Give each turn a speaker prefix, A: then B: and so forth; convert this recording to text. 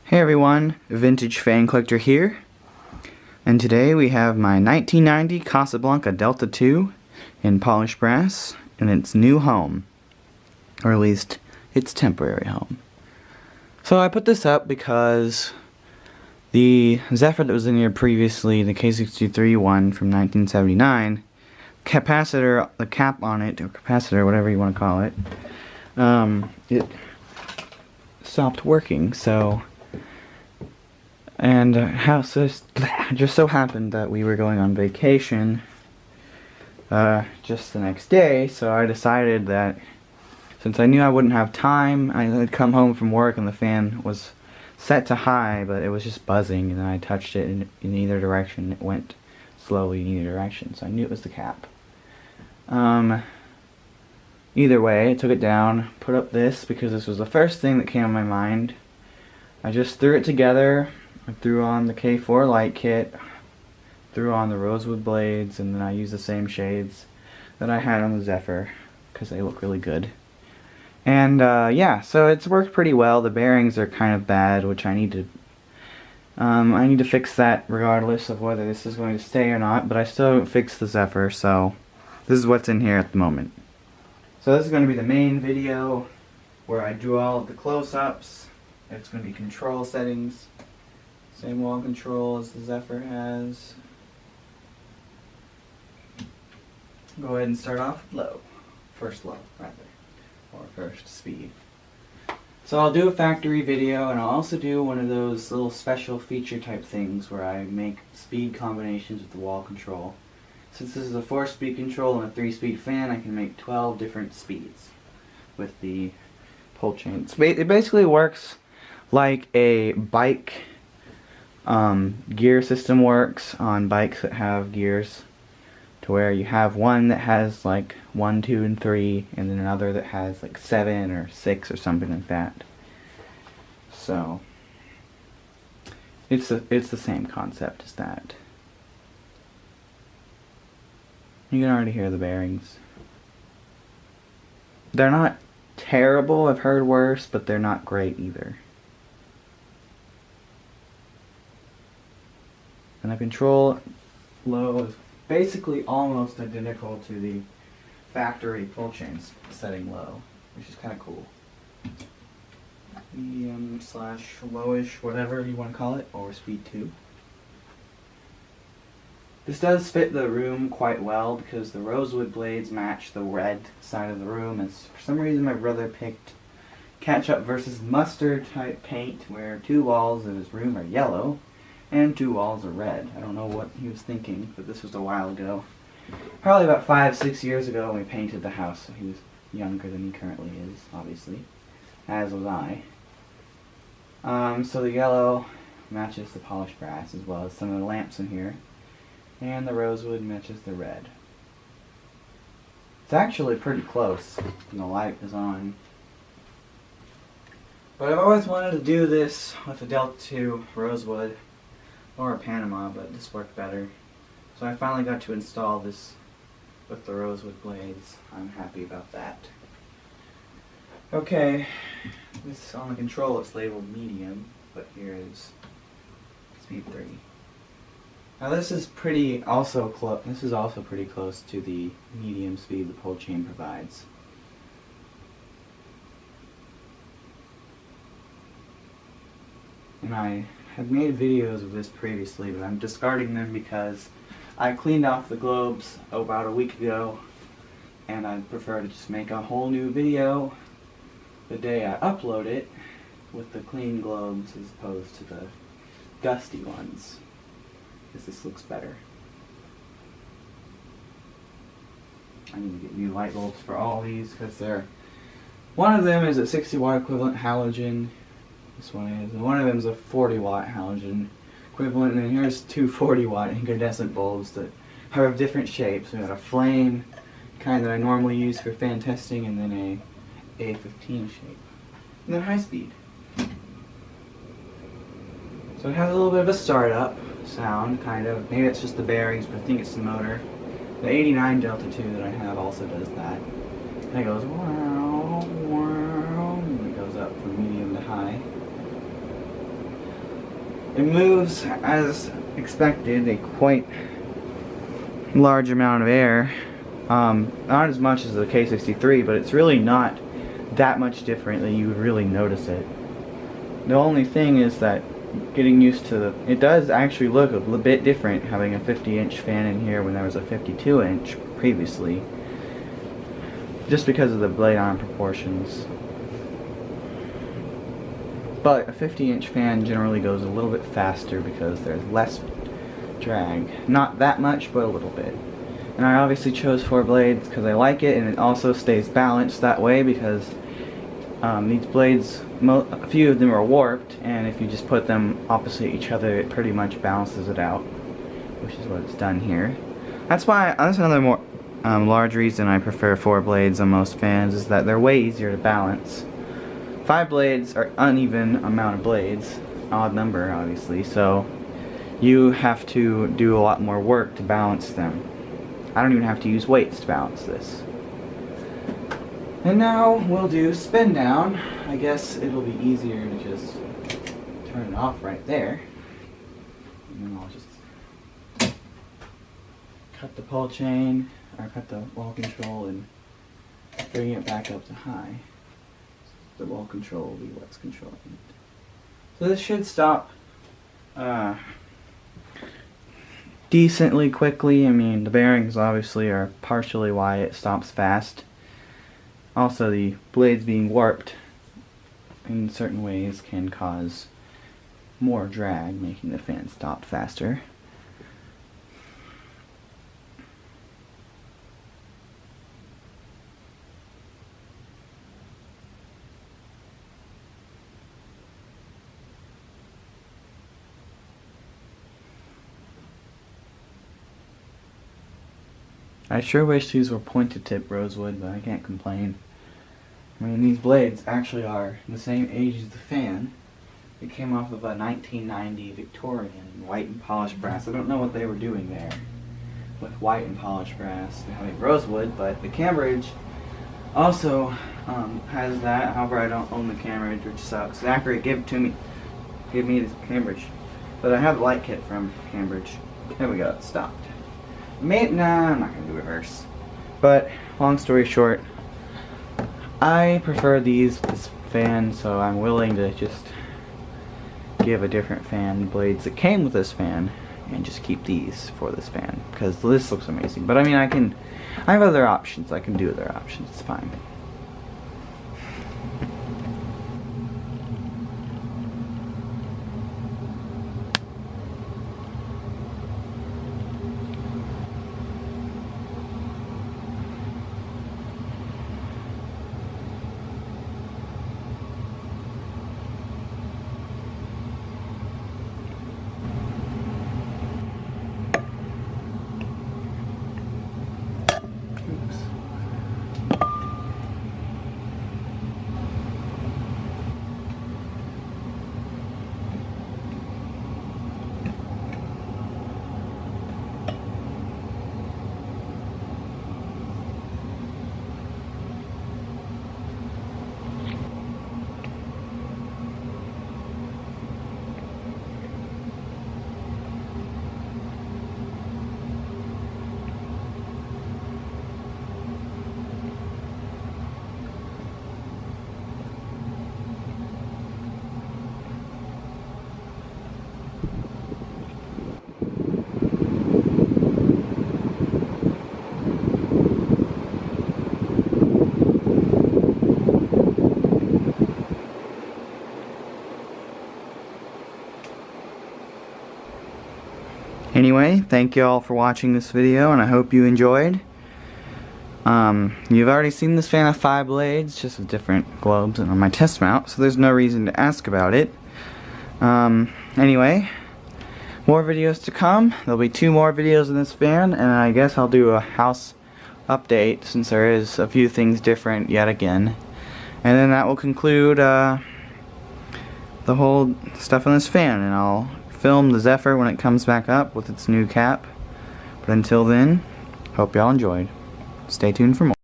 A: Hey everyone, Vintage Fan Collector here, and today we have my 1990 Casablanca Delta II in polished brass in its new home, or at least its temporary home. So I put this up because the Zephyr that was in here previously, the K63 one from 1979, capacitor, the cap on it, or capacitor, whatever you want to call it, it stopped working, so... And just so happened that we were going on vacation just the next day, so I decided that since I knew I wouldn't have time, I'd come home from work and the fan was set to high, but it was just buzzing, and then I touched it in either direction. It went slowly in either direction, so I knew it was the cap. Either way, I took it down, put up this, because this was the first thing that came to my mind. I just threw it together. I threw on the K4 light kit, threw on the rosewood blades, and then I used the same shades that I had on the Zephyr because they look really good. And yeah, so it's worked pretty well. The bearings are kind of bad, which I need to fix that regardless of whether this is going to stay or not, but I still haven't fixed the Zephyr, so this is what's in here at the moment. So this is going to be the main video where I do all of the close-ups. It's going to be control settings. Same wall control as the Zephyr has. Go ahead and start off with low. First low, rather. Or first speed. So I'll do a factory video, and I'll also do one of those little special feature type things where I make speed combinations with the wall control. Since this is a 4-speed control and a 3-speed fan, I can make 12 different speeds with the pull chain. It basically works like a bike gear system works on bikes that have gears, to where you have one that has like 1, 2, and 3, and then another that has like 7 or 6 or something like that. So it's the same concept as that. You can already hear the bearings. They're not terrible, I've heard worse, but they're not great either. And the control low is basically almost identical to the factory pull chains setting low, which is kind of cool. Medium slash lowish, whatever you want to call it, or speed 2. This does fit the room quite well because the rosewood blades match the red side of the room. As for some reason my brother picked ketchup versus mustard type paint, where 2 walls of his room are yellow and 2 walls are red. I don't know what he was thinking, but this was a while ago. Probably about 5-6 years ago when we painted the house. So he was younger than he currently is, obviously. As was I. So the yellow matches the polished brass, as well as some of the lamps in here. And the rosewood matches the red. It's actually pretty close when the light is on. But I've always wanted to do this with a Delta II rosewood. Or a Panama, but this worked better. So I finally got to install this with the rosewood blades. I'm happy about that. Okay, this on the control it's labeled medium, but here is speed 3. Now this is also pretty close to the medium speed the pull chain provides. And I have made videos of this previously, but I'm discarding them because I cleaned off the globes about a week ago, and I prefer to just make a whole new video the day I upload it with the clean globes as opposed to the dusty ones, because this looks better. I need to get new light bulbs for all these because one of them is a 60 watt equivalent halogen. This one is, and one of them is a 40 watt halogen equivalent, and then here's 2 40 watt incandescent bulbs that are of different shapes. We got a flame, kind that I normally use for fan testing, and then a A15 shape. And then high speed. So it has a little bit of a startup sound, kind of. Maybe it's just the bearings, but I think it's the motor. The 89 Delta II that I have also does that. And it goes wow, wow, and it goes up from medium to high. It moves as expected, a quite large amount of air. Not as much as the K63, but it's really not that much different that you would really notice it. The only thing is that getting used to it does actually look a little bit different having a 50-inch fan in here when there was a 52-inch previously, just because of the blade arm proportions. But a 50-inch fan generally goes a little bit faster because there's less drag. Not that much, but a little bit. And I obviously chose 4 blades because I like it, and it also stays balanced that way because these blades, a few of them are warped, and if you just put them opposite each other, it pretty much balances it out, which is what it's done here. That's another more large reason I prefer 4 blades on most fans, is that they're way easier to balance. 5 blades are uneven amount of blades, odd number obviously, so you have to do a lot more work to balance them. I don't even have to use weights to balance this. And now we'll do spin down. I guess it'll be easier to just turn it off right there. And then I'll just cut the pull chain, or cut the wall control and bring it back up to high. The wall control will be what's controlling it. So this should stop decently quickly. I mean, the bearings obviously are partially why it stops fast. Also, the blades being warped in certain ways can cause more drag, making the fan stop faster. I sure wish these were pointed tip rosewood, but I can't complain. I mean, these blades actually are the same age as the fan. It came off of a 1990 Victorian white and polished brass. I don't know what they were doing there with white and polished brass and having rosewood, but the Cambridge also has that. However, I don't own the Cambridge, which sucks. Zachary gave me this Cambridge, but I have the light kit from Cambridge. There we go, it stopped. Nah, I'm not gonna do reverse. But long story short, I prefer this fan, so I'm willing to just give a different fan blades that came with this fan and just keep these for this fan because this looks amazing. But I mean, I have other options. I can do other options. It's fine. Anyway, thank you all for watching this video, and I hope you enjoyed. You've already seen this fan of 5 blades, just with different globes and on my test mount, so there's no reason to ask about it. Anyway, more videos to come. There'll be 2 more videos in this fan, and I guess I'll do a house update since there is a few things different yet again. And then that will conclude the whole stuff on this fan, and I'll film the Zephyr when it comes back up with its new cap. But until then, hope y'all enjoyed. Stay tuned for more.